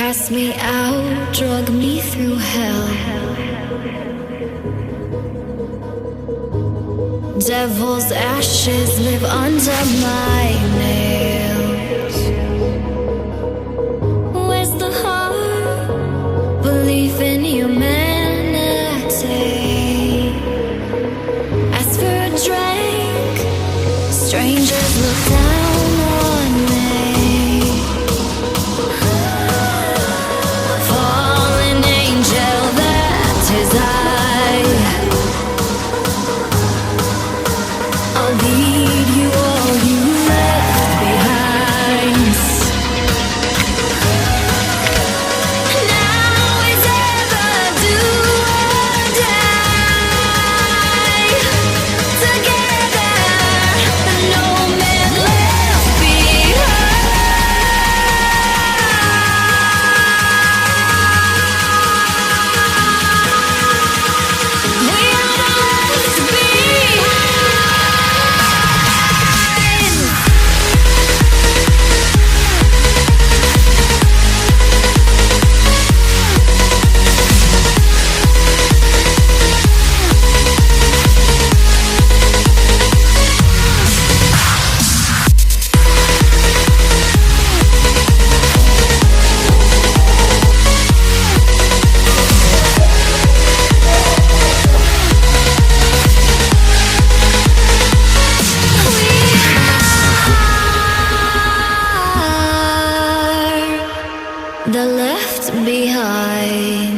cast me out, drug me through hell. Devil's ashes live under my nails. Where's the heart? Belief in humanity. Ask for a drink. Strangers look down on me. Fallen angel, that is I. I'll lead you all you left behind. Now is ever do or die. Together, no man left behind. We are the left behind. The left behind.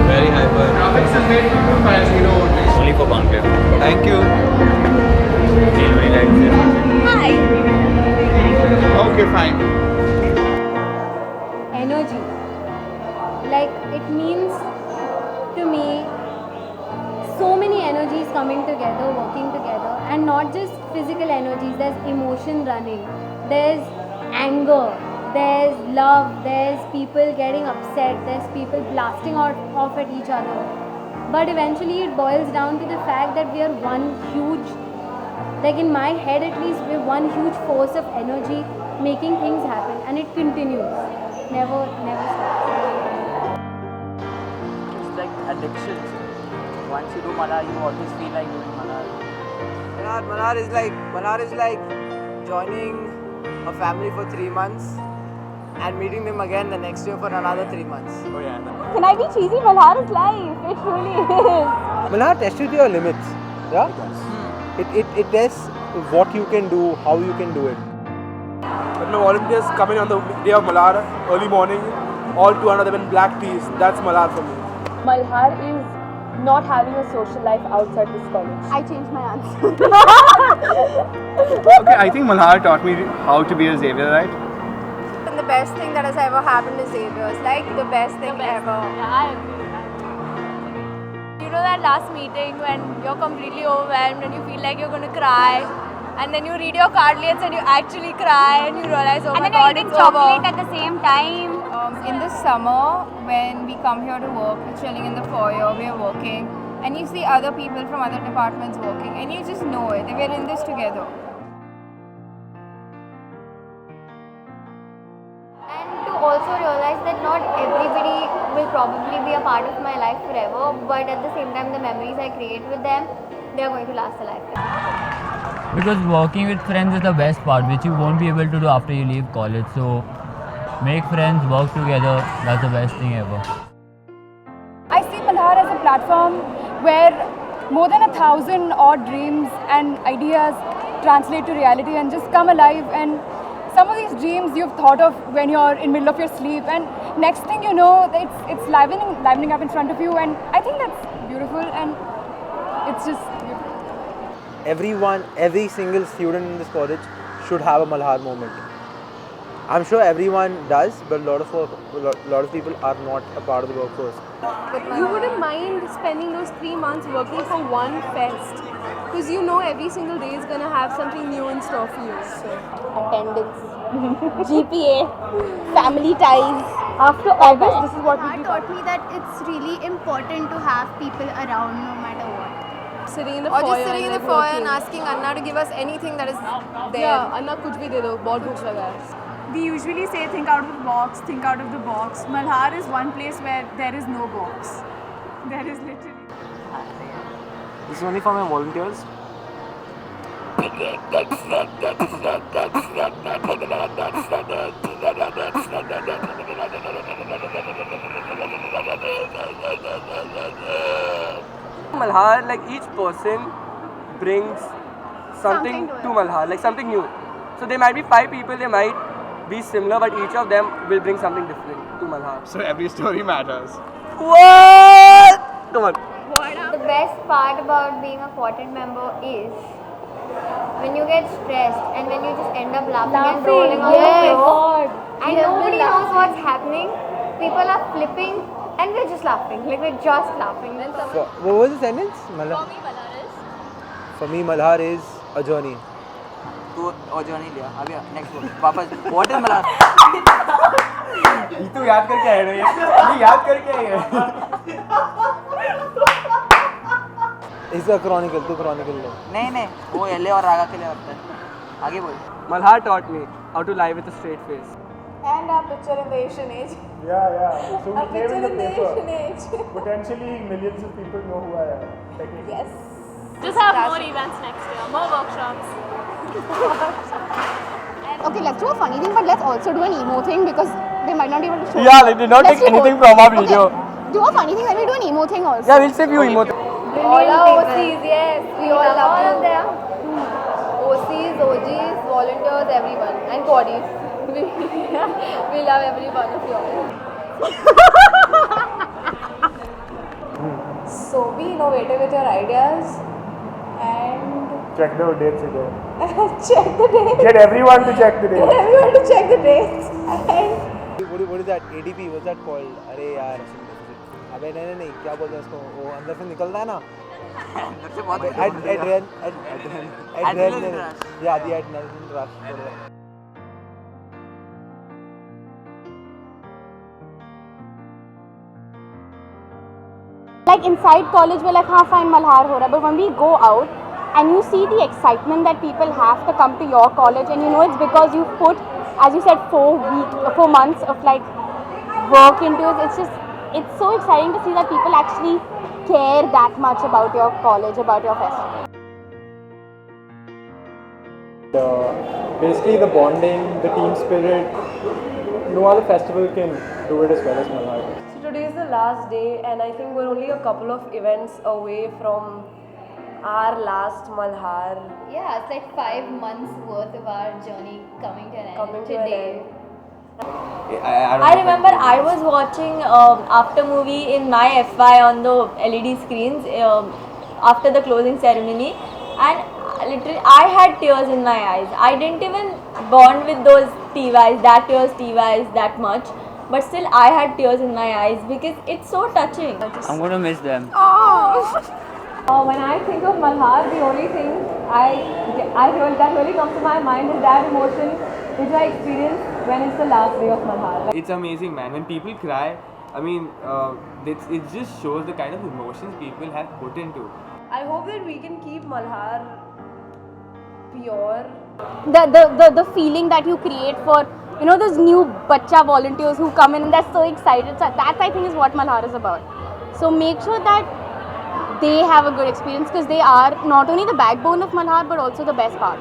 Very hyper. Only for Pankaj. Thank you. Feel very nice. Hi. Okay, fine. Energy. Like, it means to me so many energies coming together, working together, and not just physical energies. There's emotion running, there's anger, there's love, there's people getting upset, there's people blasting off at each other. But eventually it boils down to the fact that we are one huge, like in my head at least, we're one huge force of energy making things happen, and it continues. Never stops. It's like addiction. Once you do Malhar, you always feel like doing Malhar. Malhar is like joining a family for 3 months and meeting them again the next year for another 3 months. Oh yeah. Can I be cheesy? Malhar is life. It truly is. Malhar tests your limits. Yeah? It tests what you can do, how you can do it. When my volunteers come in on the day of Malhar, early morning, all 200 of them in black teas, that's Malhar for me. Malhar is not having a social life outside this college. I changed my answer. Okay, I think Malhar taught me how to be a Xavier, right? And the best thing that has ever happened is Xavier's. Like, the best thing ever. Yeah, I agree. You know that last meeting when you're completely overwhelmed and you feel like you're going to cry, and then you read your cardlets and you actually cry and you realize, oh And my then you're god, eating it's chocolate over. at the same time. In the summer, when we come here to work, we're chilling in the foyer, we're working, and you see other people from other departments working, and you just know it. We're in this together. And to also realize that not everybody will probably be a part of my life forever, but at the same time, the memories I create with them, they are going to last a lifetime. Because working with friends is the best part, which you won't be able to do after you leave college. So make friends, work together, that's the best thing ever. I see Malhar as a platform where more than 1,000 odd dreams and ideas translate to reality and just come alive. And some of these dreams you've thought of when you're in middle of your sleep, and next thing you know, it's livening up in front of you, and I think that's beautiful, and it's just beautiful. Every single student in this college should have a Malhar moment. I'm sure everyone does, but a lot of people are not a part of the workforce. You wouldn't mind spending those 3 months working for one fest, because you know every single day is gonna have something new in store for you. So. Attendance, GPA, family ties. After August, this is what we do. Taught me that it's really important to have people around no matter what. Sitting in the Or foyer just sitting in the and foyer working. and asking Anna to give us anything that is there. Yeah, Anna कुछ भी दे दो, बहुत भूख लगा है. We usually say think out of the box, think out of the box. Malhar is one place where there is no box. There is literally. This is only for my volunteers. Malhar, like each person brings something to Malhar, like something new. So there might be 5 people, they might be similar, but each of them will bring something different to Malhar. So every story matters. What? Come on. The best part about being a quartet member is when you get stressed and when you just end up laughing and rolling on the floor and nobody knows what's happening. People are flipping and we're just laughing. Like we're just laughing. What was the sentence? For me, Malhar is a journey. तू और journey लिया. अभी next one. वापस. What is Malhar? ये तो याद करके आए ना ये याद करके आए हैं. It's a chronicle. तू chronicle ले. नहीं वो LA और रागा के लिए होता है. आगे बोल. Malhar taught me how to lie with a straight face. And our picture in the Asian age. Yeah. So we A came in picture the in the paper. Asian age. Potentially millions of people know who I am. Technically. Yes. Just have more events next year, more workshops. Okay, let's do a funny thing, but let's also do an emo thing because they might not be able to show. Yeah, they did not take anything from our video. Okay, do a funny thing, then we'll do an emo thing also. Yeah, we'll say few emotions. All our OCs, yes, we all love them. OCs, OGs, volunteers, everyone, and quaddies. We love every one of you all. So be innovative with your ideas and Check the dates again. check the dates. Get everyone to check the Get dates. everyone to check the dates. And What is that? ADP? What's that called? अरे यार. अबे नहीं क्या बोलते हैं उसको? वो अंदर से निकलता है ना? Adrenaline. Yeah, the adrenaline rush. Like inside college, we're like, fine, Malhar ho raha. But when we go out and you see the excitement that people have to come to your college, and you know it's because you've put, as you said, 4 months of like work into it. It's so exciting to see that people actually care that much about your college, about your festival. Basically, the bonding, the team spirit. No other festival can do it as well as Malhar. so today is the last day, and I think we're only a couple of events away from our last Malhar. Yeah, it's like 5 months worth of our journey coming to an end Coming to an today. end. I remember I was watching after movie in my FY on the LED screens after the closing ceremony, and literally I had tears in my eyes. I didn't even bond with those TYs, that much, but still I had tears in my eyes because it's so touching. I'm gonna miss them. When I think of Malhar, the only thing that really comes to my mind is that emotion which I experience when it's the last day of Malhar. It's amazing, man. When people cry, I mean, it just shows the kind of emotions people have put into. I hope that we can keep Malhar pure. The feeling that you create for, you know, those new bacha volunteers who come in and they're so excited. So that I think is what Malhar is about. So make sure that they have a good experience because they are not only the backbone of Malhar but also the best part.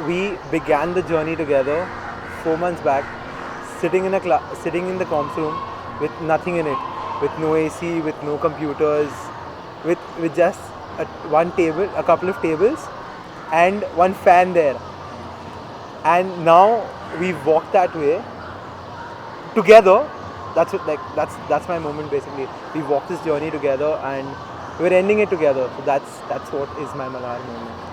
We began the journey together 4 months back, sitting in the comms room with nothing in it, with no AC, with no computers, with just one table, a couple of tables, and one fan there. And now we've walked that way together. That's my moment basically. We've walked this journey together and we're ending it together. So that's what is my Malhar moment.